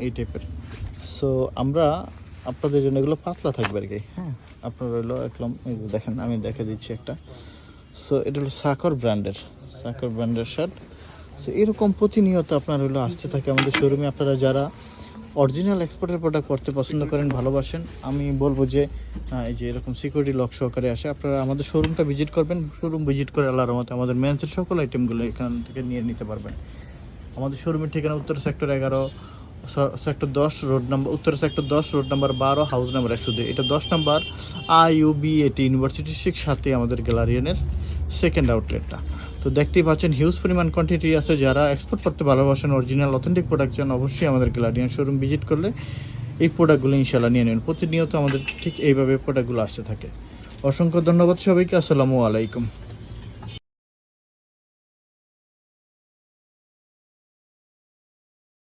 এই টাইপের। সো আমরা আপনাদের জন্য এগুলো পাতলা থাকবে আর কি। হ্যাঁ, আপনার হলো একদম এই যে দেখেন, আমি দেখে দিচ্ছি একটা। সো এটা হলো সাকর ব্র্যান্ডের শার্ট। সো এরকম প্রতিনিয়ত আপনার হলো আসতে থাকে আমাদের শোরুমে। আপনারা যারা অরিজিনাল এক্সপোর্টের প্রোডাক্ট পড়তে পছন্দ করেন, ভালোবাসেন, আমি বলবো যে এই যে এরকম সিকিউরিটি লক সহকারে আসে, আপনারা আমাদের শোরুমটা ভিজিট করবেন। শোরুম ভিজিট করে আল্লাহর রহমতে আমাদের মেন্সের সকল আইটেমগুলো এখান থেকে নিয়ে নিতে পারবেন। আমাদের শোরুমের ঠিকানা উত্তর সেক্টর 11, সেক্টর 10 রোড নাম্বার, উত্তর sector 10 road number 12, house number 102। এটা 10 নাম্বার IUB80 ইউনিভার্সিটির ঠিক সাথে আমাদের গ্যালারিয়ানের সেকেন্ড আউটলেটটা। তো দেখতেই পাচ্ছেন হিউজ পরিমাণ কোয়ান্টিটি আছে। যারা এক্সপোর্ট করতে ভালোবাসেন, অরিজিনাল অথেন্টিক প্রোডাক্ট চান, অবশ্যই আমাদের গ্যালারিয়ান শোরুম ভিজিট করলে এই প্রোডাক্টগুলো ইনশাল্লাহ নিয়ে নেবেন। প্রতিনিয়ত আমাদের ঠিক এইভাবে প্রোডাক্টগুলো আসতে থাকে। অসংখ্য ধন্যবাদ সবাইকে। আসসালামু আলাইকুম।